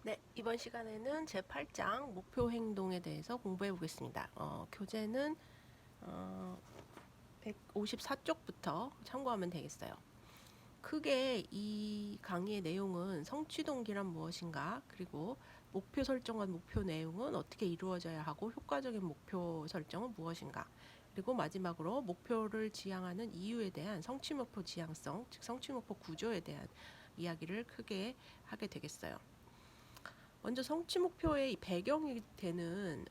네, 이번 시간에는 제8장 목표 행동에 대해서 공부해 보겠습니다. 교재는 154쪽부터 참고하면 되겠어요. 크게 이 강의의 내용은 성취 동기란 무엇인가, 그리고 목표 설정과 목표 내용은 어떻게 이루어져야 하고 효과적인 목표 설정은 무엇인가, 그리고 마지막으로 목표를 지향하는 이유에 대한 성취 목표 지향성, 즉 성취 목표 구조에 대한 이야기를 크게 하게 되겠어요. 먼저 성취 목표의 배경이 되는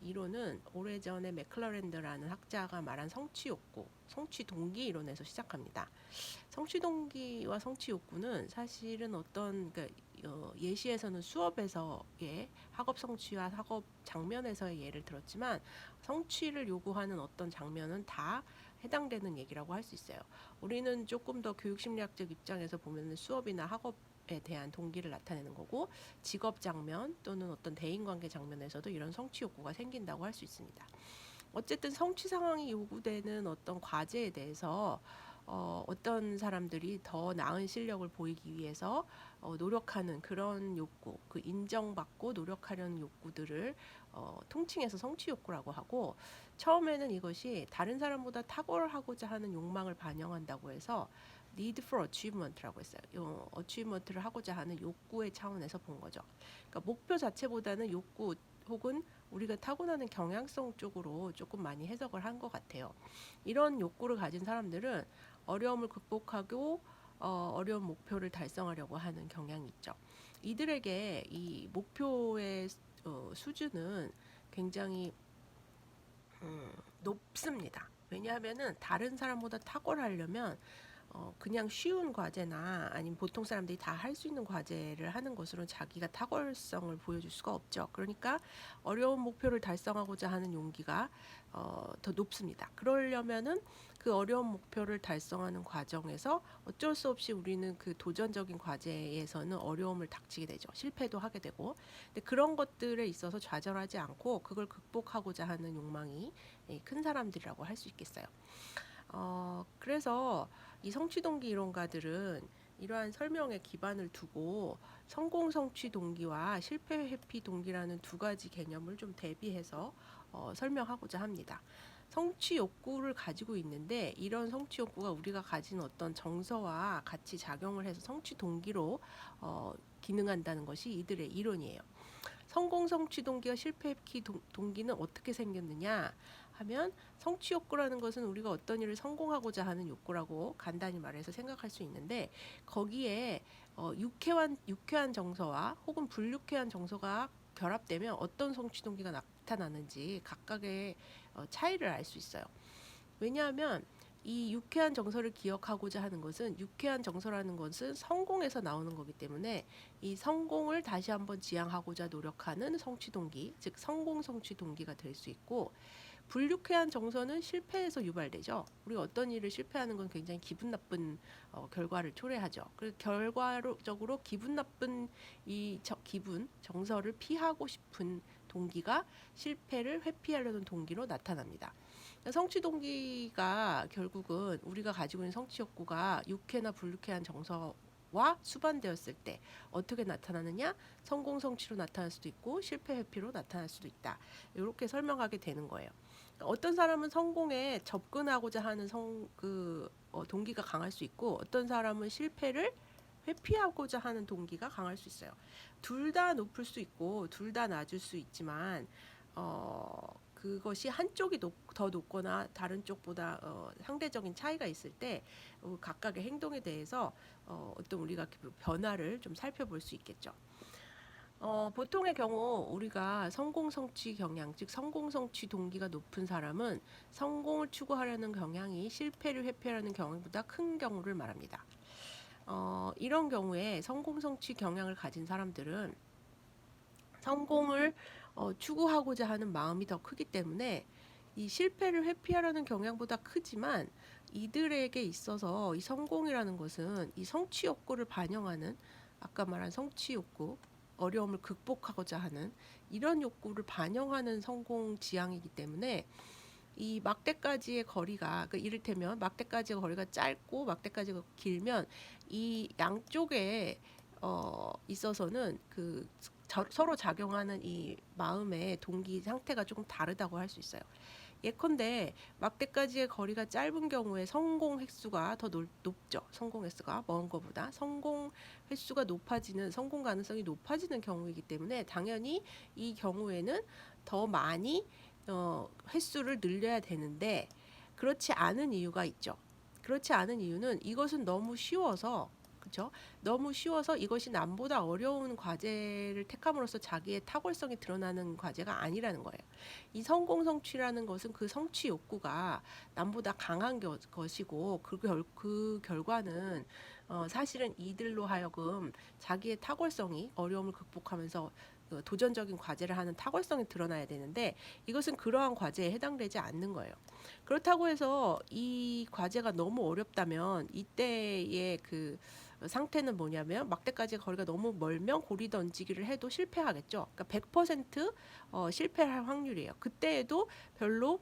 이론은 오래전에 맥클라렌드라는 학자가 말한 성취 욕구, 성취 동기 이론에서 시작합니다. 성취 동기와 성취 욕구는 사실은 예시에서는 수업에서의 학업 성취와 학업 장면에서의 예를 들었지만 성취를 요구하는 어떤 장면은 다 해당되는 얘기라고 할 수 있어요. 우리는 조금 더 교육심리학적 입장에서 보면 수업이나 학업에 대한 동기를 나타내는 거고, 직업 장면 또는 어떤 대인관계 장면에서도 이런 성취 욕구가 생긴다고 할 수 있습니다. 어쨌든 성취 상황이 요구되는 어떤 과제에 대해서 어떤 사람들이 더 나은 실력을 보이기 위해서 노력하는 그런 욕구, 그 인정받고 노력하려는 욕구들을 통칭해서 성취 욕구라고 하고, 처음에는 이것이 다른 사람보다 탁월하고자 하는 욕망을 반영한다고 해서 need for achievement라고 했어요. achievement를 하고자 하는 욕구의 차원에서 본 거죠. 그러니까 목표 자체보다는 욕구 혹은 우리가 타고나는 경향성 쪽으로 조금 많이 해석을 한 것 같아요. 이런 욕구를 가진 사람들은 어려움을 극복하고 어려운 목표를 달성하려고 하는 경향이 있죠. 이들에게 이 목표의 수준은 굉장히 높습니다. 왜냐하면은 다른 사람보다 탁월하려면 그냥 쉬운 과제나 아니면 보통 사람들이 다 할 수 있는 과제를 하는 것으로 자기가 탁월성을 보여줄 수가 없죠. 그러니까 어려운 목표를 달성하고자 하는 용기가 더 높습니다. 그러려면은 그 어려운 목표를 달성하는 과정에서 어쩔 수 없이 우리는 그 도전적인 과제에서는 어려움을 닥치게 되죠. 실패도 하게 되고. 근데 그런 것들에 있어서 좌절하지 않고 그걸 극복하고자 하는 욕망이 큰 사람들이라고 할 수 있겠어요. 그래서 이 성취동기 이론가들은 이러한 설명에 기반을 두고 성공 성취 동기와 실패 회피 동기라는 두 가지 개념을 좀 대비해서 설명하고자 합니다. 성취 욕구를 가지고 있는데 이런 성취 욕구가 우리가 가진 어떤 정서와 같이 작용을 해서 성취 동기로 기능한다는 것이 이들의 이론이에요. 성공 성취 동기와 실패 회피 동기는 어떻게 생겼느냐 하면, 성취 욕구라는 것은 우리가 어떤 일을 성공하고자 하는 욕구라고 간단히 말해서 생각할 수 있는데, 거기에 유쾌한 정서와 혹은 불유쾌한 정서가 결합되면 어떤 성취 동기가 나타나는지 각각의 차이를 알 수 있어요. 왜냐하면 이 유쾌한 정서를 기억하고자 하는 것은, 유쾌한 정서라는 것은 성공에서 나오는 거기 때문에 이 성공을 다시 한번 지향하고자 노력하는 성취 동기, 즉 성공 성취 동기가 될 수 있고, 불유쾌한 정서는 실패에서 유발되죠. 우리가 어떤 일을 실패하는 건 굉장히 기분 나쁜 결과를 초래하죠. 그래서 결과적으로 기분 나쁜 기분, 정서를 피하고 싶은 동기가 실패를 회피하려는 동기로 나타납니다. 성취 동기가 결국은 우리가 가지고 있는 성취 욕구가 유쾌나 불유쾌한 정서와 수반되었을 때 어떻게 나타나느냐? 성공 성취로 나타날 수도 있고 실패 회피로 나타날 수도 있다. 이렇게 설명하게 되는 거예요. 어떤 사람은 성공에 접근하고자 하는 동기가 강할 수 있고, 어떤 사람은 실패를 회피하고자 하는 동기가 강할 수 있어요. 둘 다 높을 수 있고 둘 다 낮을 수 있지만 그것이 한쪽이 더 높거나 다른 쪽보다 상대적인 차이가 있을 때 각각의 행동에 대해서 어떤 우리가 변화를 좀 살펴볼 수 있겠죠. 보통의 경우 우리가 성공 성취 경향, 즉 성공 성취 동기가 높은 사람은 성공을 추구하려는 경향이 실패를 회피하려는 경향보다 큰 경우를 말합니다. 이런 경우에 성공 성취 경향을 가진 사람들은 성공을 추구하고자 하는 마음이 더 크기 때문에 이 실패를 회피하려는 경향보다 크지만, 이들에게 있어서 이 성공이라는 것은 이 성취 욕구를 반영하는, 아까 말한 성취 욕구, 어려움을 극복하고자 하는 이런 욕구를 반영하는 성공 지향이기 때문에 이 막대까지의 거리가, 이를테면 막대까지의 거리가 짧고 막대까지가 길면 이 양쪽에 있어서는 서로 작용하는 이 마음의 동기 상태가 조금 다르다고 할 수 있어요. 예컨대 막대까지의 거리가 짧은 경우에 성공 횟수가 더 높죠. 성공 횟수가 먼 것보다 성공 횟수가 높아지는, 성공 가능성이 높아지는 경우이기 때문에 당연히 이 경우에는 더 많이 횟수를 늘려야 되는데, 그렇지 않은 이유가 있죠. 그렇지 않은 이유는 이것은 너무 쉬워서, 그렇죠? 너무 쉬워서 이것이 남보다 어려운 과제를 택함으로써 자기의 탁월성이 드러나는 과제가 아니라는 거예요. 이 성공 성취라는 것은 그 성취 욕구가 남보다 강한 것이고, 그 결과는 사실은 이들로 하여금 자기의 탁월성이, 어려움을 극복하면서 도전적인 과제를 하는 탁월성이 드러나야 되는데, 이것은 그러한 과제에 해당되지 않는 거예요. 그렇다고 해서 이 과제가 너무 어렵다면 이때의 그 상태는 뭐냐면, 막대까지의 거리가 너무 멀면 고리 던지기를 해도 실패하겠죠. 그러니까 100% 실패할 확률이에요. 그때에도 별로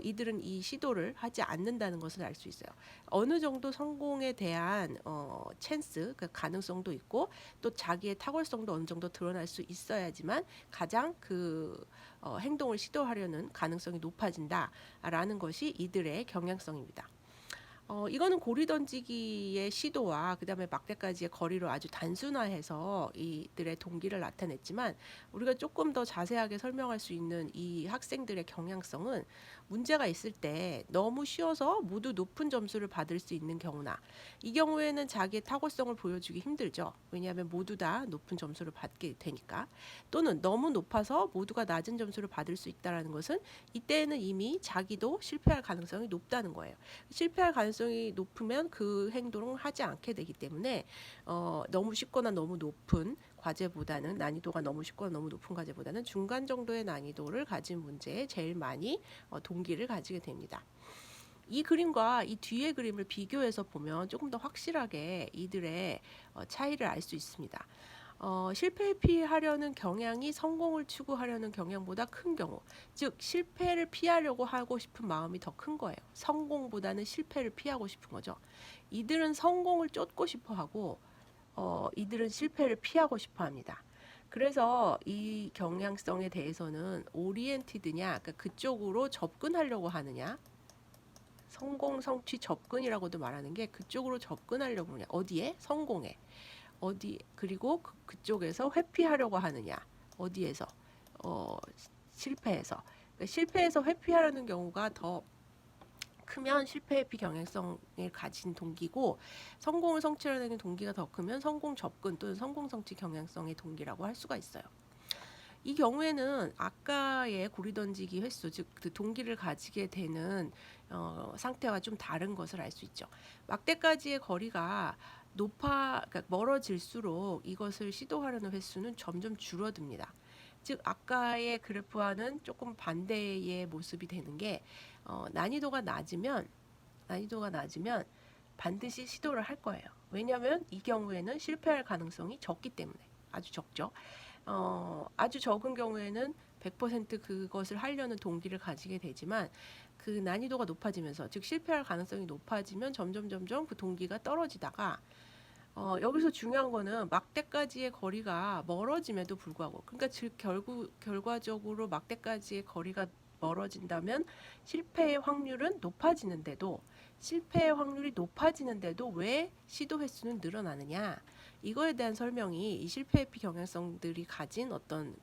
이들은 이 시도를 하지 않는다는 것을 알 수 있어요. 어느 정도 성공에 대한 찬스, 그 가능성도 있고, 또 자기의 탁월성도 어느 정도 드러날 수 있어야지만 가장 행동을 시도하려는 가능성이 높아진다라는 것이 이들의 경향성입니다. 이거는 고리 던지기의 시도와 그다음에 막대까지의 거리로 아주 단순화해서 이들의 동기를 나타냈지만, 우리가 조금 더 자세하게 설명할 수 있는 이 학생들의 경향성은, 문제가 있을 때 너무 쉬워서 모두 높은 점수를 받을 수 있는 경우나, 이 경우에는 자기의 탁월성을 보여주기 힘들죠. 왜냐하면 모두 다 높은 점수를 받게 되니까. 또는 너무 높아서 모두가 낮은 점수를 받을 수 있다는 것은, 이때는 이미 자기도 실패할 가능성이 높다는 거예요. 실패할 가능성이 높으면 그 행동을 하지 않게 되기 때문에, 너무 쉽거나 너무 높은 과제보다는, 난이도가 너무 쉽거나 너무 높은 과제보다는 중간 정도의 난이도를 가진 문제에 제일 많이 동기를 가지게 됩니다. 이 그림과 이 뒤의 그림을 비교해서 보면 조금 더 확실하게 이들의 차이를 알 수 있습니다. 실패를 피하려는 경향이 성공을 추구하려는 경향보다 큰 경우, 즉 실패를 피하려고 하고 싶은 마음이 더 큰 거예요. 성공보다는 실패를 피하고 싶은 거죠. 이들은 성공을 쫓고 싶어 하고, 이들은 실패를 피하고 싶어 합니다. 그래서 이 경향성에 대해서는 오리엔티드냐, 그러니까 그쪽으로 접근하려고 하느냐, 성공 성취 접근이라고도 말하는 게, 그쪽으로 접근하려고 하느냐, 어디에? 성공에. 그리고 그쪽에서 회피하려고 하느냐, 어디에서? 실패해서. 그러니까 실패해서 회피하려는 경우가 더 크면 실패 회피 경향성을 가진 동기고, 성공을 성취하려는 동기가 더 크면 성공 접근 또는 성공 성취 경향성의 동기라고 할 수가 있어요. 이 경우에는 아까의 고리 던지기 횟수, 즉 그 동기를 가지게 되는 상태와 좀 다른 것을 알 수 있죠. 막대까지의 거리가 그러니까 멀어질수록 이것을 시도하려는 횟수는 점점 줄어듭니다. 즉 아까의 그래프와는 조금 반대의 모습이 되는 게, 난이도가 낮으면 반드시 시도를 할 거예요. 왜냐하면 이 경우에는 실패할 가능성이 적기 때문에, 아주 적죠. 아주 적은 경우에는 100% 그것을 하려는 동기를 가지게 되지만, 그 난이도가 높아지면서, 즉 실패할 가능성이 높아지면 점점 그 동기가 떨어지다가, 여기서 중요한 거는 막대까지의 거리가 멀어짐에도 불구하고, 그러니까 즉 결과적으로 막대까지의 거리가 멀어진다면 실패의 확률은 높아지는데도, 왜 시도 횟수는 늘어나느냐, 이거에 대한 설명이 이 실패 회피 경향성들이 가진 어떤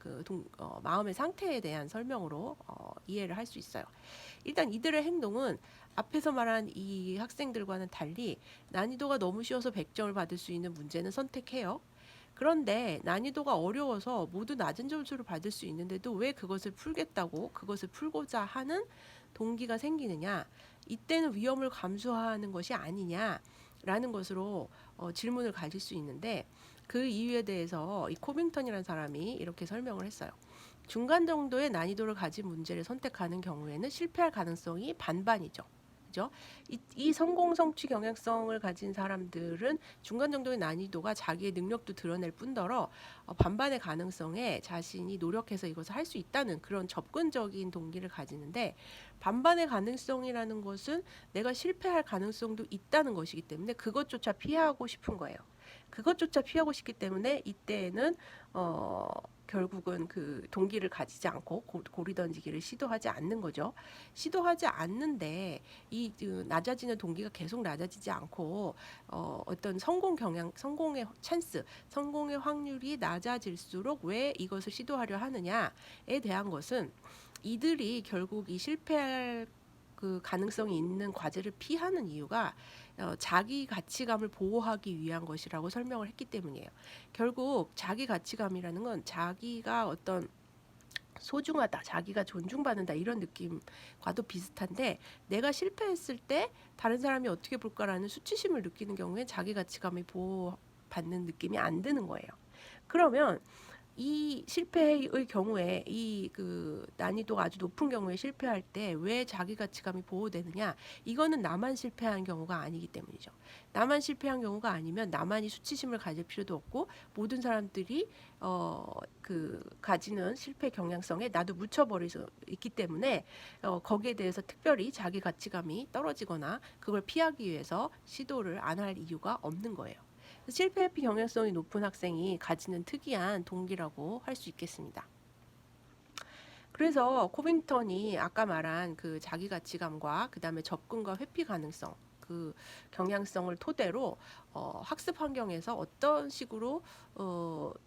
마음의 상태에 대한 설명으로 이해를 할 수 있어요. 일단 이들의 행동은 앞에서 말한 이 학생들과는 달리 난이도가 너무 쉬워서 100점을 받을 수 있는 문제는 선택해요. 그런데 난이도가 어려워서 모두 낮은 점수를 받을 수 있는데도 왜 그것을 풀고자 하는 동기가 생기느냐, 이때는 위험을 감수하는 것이 아니냐라는 것으로 질문을 가질 수 있는데, 그 이유에 대해서 이 코빙턴이라는 사람이 이렇게 설명을 했어요. 중간 정도의 난이도를 가진 문제를 선택하는 경우에는 실패할 가능성이 반반이죠. 그죠? 이 성공 성취 경향성을 가진 사람들은 중간 정도의 난이도가 자기의 능력도 드러낼 뿐더러 반반의 가능성에 자신이 노력해서 이것을 할 수 있다는 그런 접근적인 동기를 가지는데, 반반의 가능성이라는 것은 내가 실패할 가능성도 있다는 것이기 때문에 그것조차 피하고 싶은 거예요. 그것조차 피하고 싶기 때문에 이때에는 결국은 그 동기를 가지지 않고 고리 던지기를 시도하지 않는 거죠. 시도하지 않는데 낮아지는 동기가 계속 낮아지지 않고 어떤 성공의 찬스, 성공의 확률이 낮아질수록 왜 이것을 시도하려 하느냐에 대한 것은 이들이 결국 이 실패할 그 가능성이 있는 과제를 피하는 이유가 자기 가치감을 보호하기 위한 것이라고 설명을 했기 때문이에요. 결국 자기 가치감이라는 건 자기가 어떤 소중하다, 자기가 존중받는다 이런 느낌과도 비슷한데 내가 실패했을 때 다른 사람이 어떻게 볼까라는 수치심을 느끼는 경우에 자기 가치감이 보호받는 느낌이 안 드는 거예요. 그러면 이 실패의 경우에 이 그 난이도가 아주 높은 경우에 실패할 때 왜 자기 가치감이 보호되느냐? 이거는 나만 실패한 경우가 아니기 때문이죠. 나만 실패한 경우가 아니면 나만이 수치심을 가질 필요도 없고 모든 사람들이 가지는 실패 경향성에 나도 묻혀버릴 수 있기 때문에 거기에 대해서 특별히 자기 가치감이 떨어지거나 그걸 피하기 위해서 시도를 안 할 이유가 없는 거예요. 실패 회피 경향성이 높은 학생이 가지는 특이한 동기라고 할 수 있겠습니다. 그래서 코빙턴이 아까 말한 그 자기 가치감과 그 다음에 접근과 회피 가능성 그 경향성을 토대로 학습 환경에서 어떤 식으로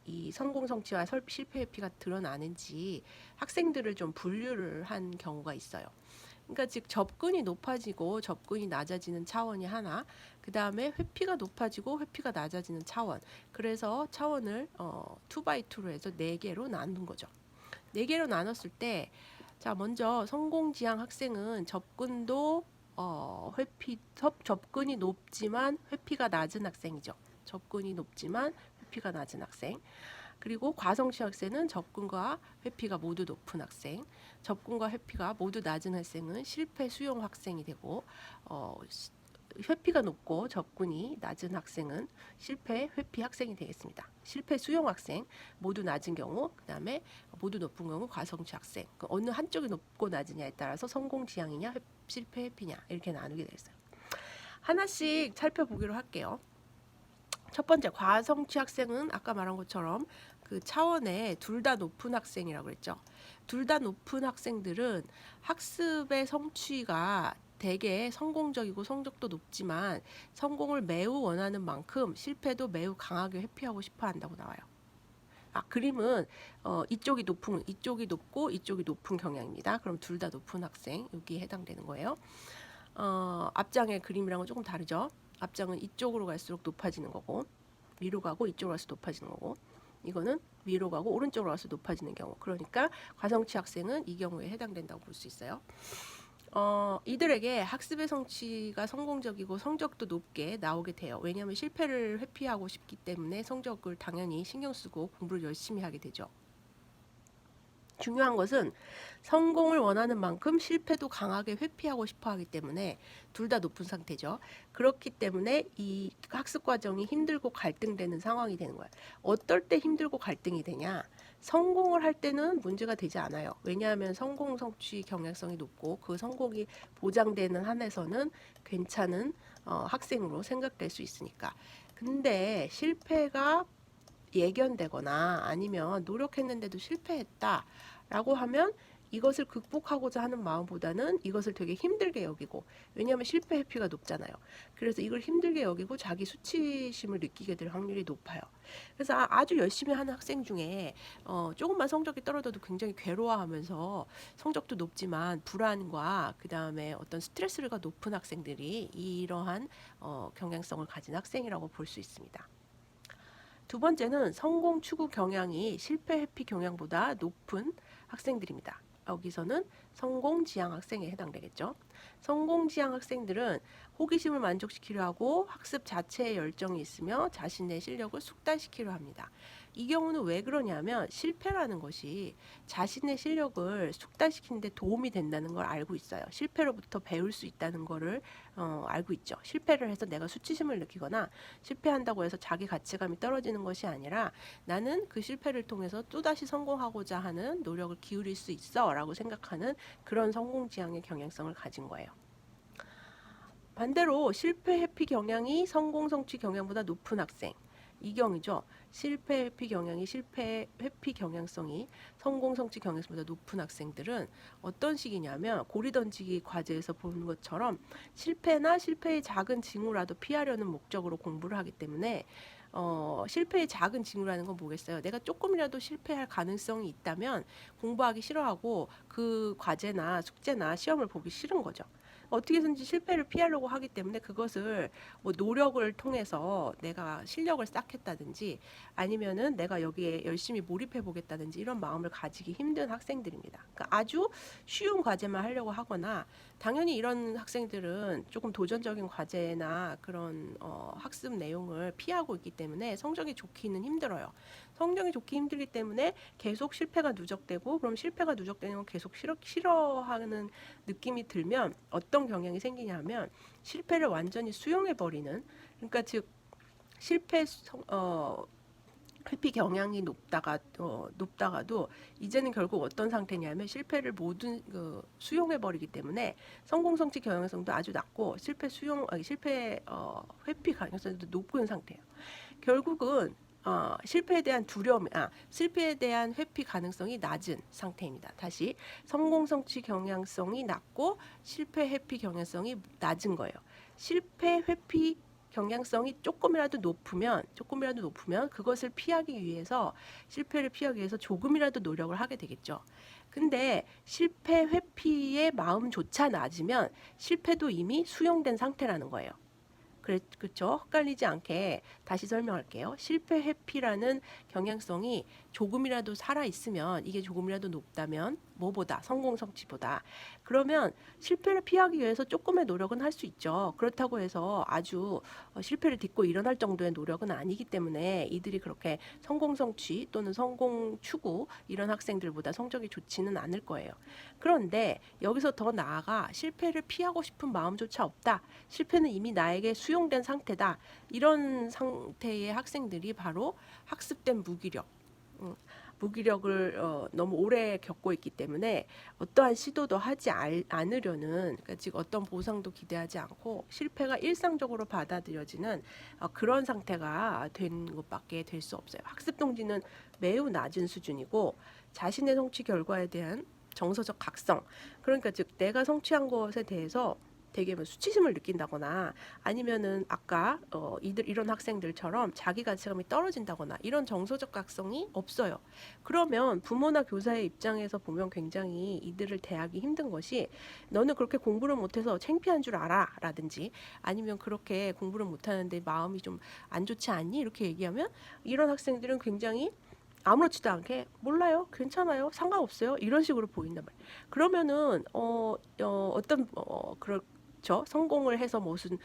이 성공 성취와 실패 회피가 드러나는지 학생들을 좀 분류를 한 경우가 있어요. 그러니까 즉 접근이 높아지고 접근이 낮아지는 차원이 하나, 그 다음에 회피가 높아지고 회피가 낮아지는 차원. 그래서 차원을 2x2로 해서 4개로 나눈 거죠. 4개로 나눴을 때, 자 먼저 성공지향 학생은 접근도 접근이 높지만 회피가 낮은 학생이죠. 접근이 높지만 회피가 낮은 학생. 그리고 과성취 학생은 접근과 회피가 모두 높은 학생, 접근과 회피가 모두 낮은 학생은 실패 수용 학생이 되고 회피가 높고 접근이 낮은 학생은 실패 회피 학생이 되겠습니다. 실패 수용 학생 모두 낮은 경우, 그 다음에 모두 높은 경우 과성취 학생. 어느 한쪽이 높고 낮으냐에 따라서 성공 지향이냐 실패 회피냐 이렇게 나누게 되겠어요. 하나씩 살펴보기로 할게요. 첫 번째 과성취 학생은 아까 말한 것처럼 그 차원에 둘 다 높은 학생이라고 그랬죠. 둘 다 높은 학생들은 학습의 성취가 되게 성공적이고 성적도 높지만 성공을 매우 원하는 만큼 실패도 매우 강하게 회피하고 싶어 한다고 나와요. 그림은 이쪽이 높고 이쪽이 높은 경향입니다. 그럼 둘 다 높은 학생 여기에 해당되는 거예요. 앞장의 그림이랑은 조금 다르죠. 앞장은 이쪽으로 갈수록 높아지는 거고 위로 가고 이쪽으로 갈수록 높아지는 거고 이거는 위로 가고 오른쪽으로 가서 높아지는 경우. 그러니까 과성취 학생은 이 경우에 해당된다고 볼 수 있어요. 이들에게 학습의 성취가 성공적이고 성적도 높게 나오게 돼요. 왜냐하면 실패를 회피하고 싶기 때문에 성적을 당연히 신경 쓰고 공부를 열심히 하게 되죠. 중요한 것은 성공을 원하는 만큼 실패도 강하게 회피하고 싶어 하기 때문에 둘 다 높은 상태죠. 그렇기 때문에 이 학습 과정이 힘들고 갈등되는 상황이 되는 거예요. 어떨 때 힘들고 갈등이 되냐? 성공을 할 때는 문제가 되지 않아요. 왜냐하면 성공 성취 경향성이 높고 그 성공이 보장되는 한에서는 괜찮은 학생으로 생각될 수 있으니까. 근데 실패가 예견되거나 아니면 노력했는데도 실패했다라고 하면 이것을 극복하고자 하는 마음보다는 이것을 되게 힘들게 여기고, 왜냐하면 실패 회피가 높잖아요. 그래서 이걸 힘들게 여기고 자기 수치심을 느끼게 될 확률이 높아요. 그래서 아주 열심히 하는 학생 중에 조금만 성적이 떨어져도 굉장히 괴로워하면서 성적도 높지만 불안과 그 다음에 어떤 스트레스가 높은 학생들이 이러한 경향성을 가진 학생이라고 볼 수 있습니다. 두 번째는 성공 추구 경향이 실패 회피 경향보다 높은 학생들입니다. 여기서는 성공 지향 학생에 해당되겠죠. 성공 지향 학생들은 호기심을 만족시키려 하고 학습 자체에 열정이 있으며 자신의 실력을 숙달시키려 합니다. 이 경우는 왜 그러냐면 실패라는 것이 자신의 실력을 숙달시키는 데 도움이 된다는 걸 알고 있어요. 실패로부터 배울 수 있다는 거를 알고 있죠. 실패를 해서 내가 수치심을 느끼거나 실패한다고 해서 자기 가치감이 떨어지는 것이 아니라 나는 그 실패를 통해서 또다시 성공하고자 하는 노력을 기울일 수 있어 라고 생각하는 그런 성공 지향의 경향성을 가진 거예요. 반대로 실패 회피 경향이 성공 성취 경향보다 높은 학생, 이경이죠. 실패 회피 경향이 실패 회피 경향성이 성공 성취 경향성보다 높은 학생들은 어떤 식이냐면 고리 던지기 과제에서 보는 것처럼 실패나 실패의 작은 징후라도 피하려는 목적으로 공부를 하기 때문에 실패의 작은 징후라는 건 뭐겠어요? 내가 조금이라도 실패할 가능성이 있다면 공부하기 싫어하고 그 과제나 숙제나 시험을 보기 싫은 거죠. 어떻게든지 실패를 피하려고 하기 때문에 그것을 뭐 노력을 통해서 내가 실력을 쌓겠다든지 아니면은 내가 여기에 열심히 몰입해 보겠다든지 이런 마음을 가지기 힘든 학생들입니다. 그러니까 아주 쉬운 과제만 하려고 하거나 당연히 이런 학생들은 조금 도전적인 과제나 그런 학습 내용을 피하고 있기 때문에 성적이 좋기는 힘들어요. 성적이 좋기 힘들기 때문에 계속 실패가 누적되고 그럼 실패가 누적되는 건 계속 싫어하는 느낌이 들면 어떤 경향이 생기냐면 실패를 완전히 수용해 버리는 그러니까 즉 실패 회피 경향이 높다가도 이제는 결국 어떤 상태냐면 실패를 모두 수용해 버리기 때문에 성공 성취 경향성도 아주 낮고 실패 회피 가능성도 높은 상태예요. 결국은 실패에 대한 실패에 대한 회피 가능성이 낮은 상태입니다. 다시 성공 성취 경향성이 낮고 실패 회피 경향성이 낮은 거예요. 실패 회피 경향성이 조금이라도 높으면 그것을 피하기 위해서 실패를 피하기 위해서 조금이라도 노력을 하게 되겠죠. 근데 실패 회피의 마음조차 낮으면 실패도 이미 수용된 상태라는 거예요. 그렇죠? 헷갈리지 않게 다시 설명할게요. 실패 회피라는 경향성이 조금이라도 살아 있으면 이게 조금이라도 높다면 뭐보다 성공 성취보다 그러면 실패를 피하기 위해서 조금의 노력은 할 수 있죠. 그렇다고 해서 아주 실패를 딛고 일어날 정도의 노력은 아니기 때문에 이들이 그렇게 성공 성취 또는 성공 추구 이런 학생들보다 성적이 좋지는 않을 거예요. 그런데 여기서 더 나아가 실패를 피하고 싶은 마음조차 없다. 실패는 이미 나에게 수용된 상태다. 이런 상태의 학생들이 바로 학습된 무기력. 무기력을 너무 오래 겪고 있기 때문에 어떠한 시도도 하지 않으려는 그러니까 즉 어떤 보상도 기대하지 않고 실패가 일상적으로 받아들여지는 그런 상태가 된 것밖에 될 수 없어요. 학습 동기는 매우 낮은 수준이고 자신의 성취 결과에 대한 정서적 각성 그러니까 즉 내가 성취한 것에 대해서 되게 뭐 수치심을 느낀다거나 아니면은 아까 이런 학생들처럼 자기 가치감이 떨어진다거나 이런 정서적 각성이 없어요. 그러면 부모나 교사의 입장에서 보면 굉장히 이들을 대하기 힘든 것이 너는 그렇게 공부를 못해서 창피한 줄 알아 라든지 아니면 그렇게 공부를 못하는데 마음이 좀 안 좋지 않니 이렇게 얘기하면 이런 학생들은 굉장히 아무렇지도 않게 몰라요, 괜찮아요, 상관없어요 이런 식으로 보인단 말이에요. 그러면은 그렇죠. 성공을 해서 무슨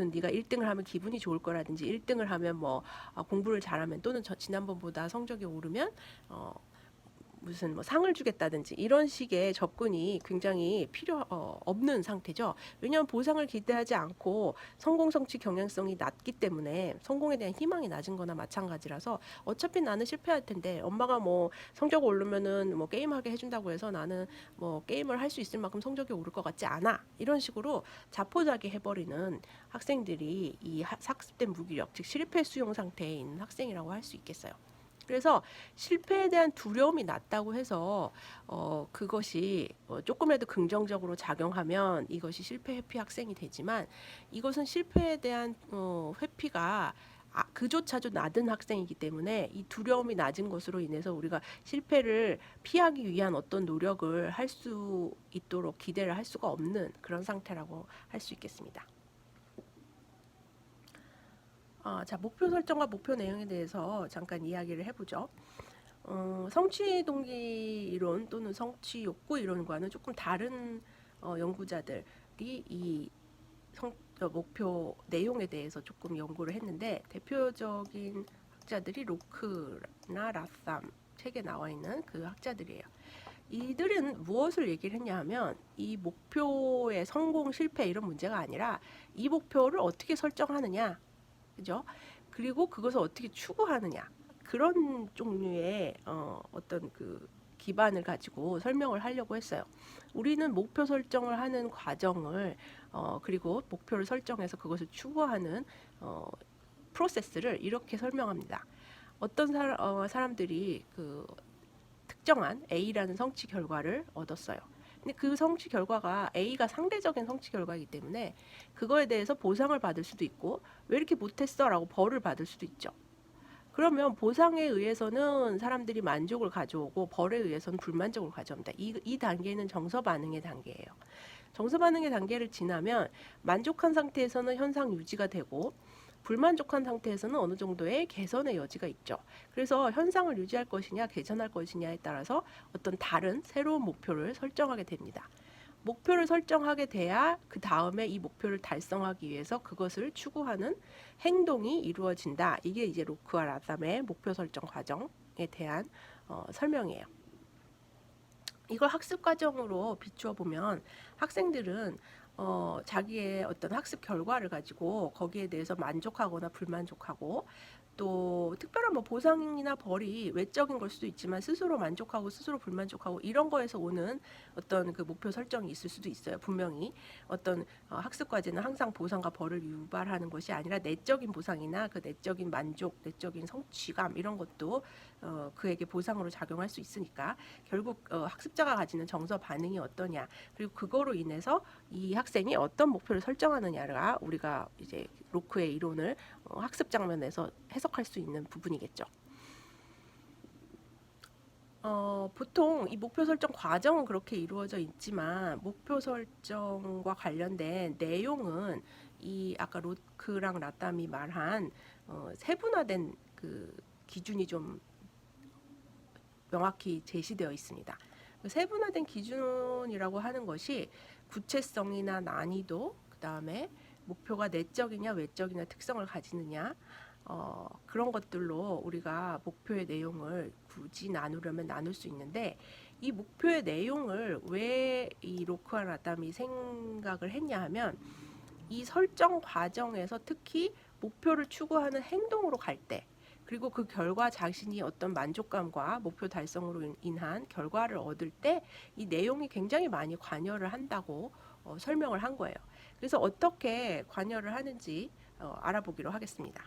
네가 1등을 하면 기분이 좋을 거라든지 1등을 하면 뭐 공부를 잘하면 또는 지난번보다 성적이 오르면 무슨 뭐 상을 주겠다든지 이런 식의 접근이 굉장히 없는 상태죠. 왜냐하면 보상을 기대하지 않고 성공 성취 경향성이 낮기 때문에 성공에 대한 희망이 낮은 거나 마찬가지라서 어차피 나는 실패할 텐데 엄마가 뭐 성적 오르면은 뭐 게임하게 해준다고 해서 나는 뭐 게임을 할 수 있을 만큼 성적이 오를 것 같지 않아. 이런 식으로 자포자기 해버리는 학생들이 이 학습된 무기력, 즉 실패 수용 상태에 있는 학생이라고 할 수 있겠어요. 그래서 실패에 대한 두려움이 낮다고 해서 그것이 조금이라도 긍정적으로 작용하면 이것이 실패 회피 학생이 되지만 이것은 실패에 대한 회피가 그조차도 낮은 학생이기 때문에 이 두려움이 낮은 것으로 인해서 우리가 실패를 피하기 위한 어떤 노력을 할 수 있도록 기대를 할 수가 없는 그런 상태라고 할 수 있겠습니다. 자, 목표 설정과 목표 내용에 대해서 잠깐 이야기를 해보죠. 성취 동기 이론 또는 성취 욕구 이론과는 조금 다른 연구자들이 이 목표 내용에 대해서 조금 연구를 했는데 대표적인 학자들이 로크나 라삼 책에 나와 있는 그 학자들이에요. 이들은 무엇을 얘기를 했냐 하면 이 목표의 성공 실패 이런 문제가 아니라 이 목표를 어떻게 설정하느냐 그죠? 그리고 그것을 어떻게 추구하느냐 그런 종류의 어떤 그 기반을 가지고 설명을 하려고 했어요. 우리는 목표 설정을 하는 과정을 그리고 목표를 설정해서 그것을 추구하는 프로세스를 이렇게 설명합니다. 어떤 사람들이 그 특정한 A라는 성취 결과를 얻었어요. 근데 그 성취 결과가 A가 상대적인 성취 결과이기 때문에 그거에 대해서 보상을 받을 수도 있고 왜 이렇게 못했어? 라고 벌을 받을 수도 있죠. 그러면 보상에 의해서는 사람들이 만족을 가져오고 벌에 의해서는 불만족을 가져옵니다. 이 단계는 정서 반응의 단계예요. 정서 반응의 단계를 지나면 만족한 상태에서는 현상 유지가 되고 불만족한 상태에서는 어느 정도의 개선의 여지가 있죠. 그래서 현상을 유지할 것이냐 개선할 것이냐에 따라서 어떤 다른 새로운 목표를 설정하게 됩니다. 목표를 설정하게 돼야 그 다음에 이 목표를 달성하기 위해서 그것을 추구하는 행동이 이루어진다. 이게 이제 로크와 라담의 목표 설정 과정에 대한 설명이에요. 이걸 학습 과정으로 비추어 보면 학생들은 자기의 어떤 학습 결과를 가지고 거기에 대해서 만족하거나 불만족하고 또 특별한 뭐 보상이나 벌이 외적인 걸 수도 있지만 스스로 만족하고 스스로 불만족하고 이런 거에서 오는 어떤 그 목표 설정이 있을 수도 있어요. 분명히 어떤 학습 과제는 항상 보상과 벌을 유발하는 것이 아니라 내적인 보상이나 그 내적인 만족, 내적인 성취감 이런 것도 그에게 보상으로 작용할 수 있으니까 결국 학습자가 가지는 정서 반응이 어떠냐 그리고 그거로 인해서 이 학생이 어떤 목표를 설정하느냐가 우리가 이제 로크의 이론을 학습 장면에서 해석할 수 있는 부분이겠죠. 보통 이 목표 설정 과정은 그렇게 이루어져 있지만 목표 설정과 관련된 내용은 이 아까 로크랑 라담이 말한 세분화된 그 기준이 좀 명확히 제시되어 있습니다. 세분화된 기준이라고 하는 것이 구체성이나 난이도, 그 다음에 목표가 내적이냐 외적이냐 특성을 가지느냐 그런 것들로 우리가 목표의 내용을 굳이 나누려면 나눌 수 있는데 이 목표의 내용을 왜 이 로크와 라담이 생각을 했냐 하면 이 설정 과정에서 특히 목표를 추구하는 행동으로 갈 때 그리고 그 결과 자신이 어떤 만족감과 목표 달성으로 인한 결과를 얻을 때 이 내용이 굉장히 많이 관여를 한다고 설명을 한 거예요. 그래서 어떻게 관여를 하는지 알아보기로 하겠습니다.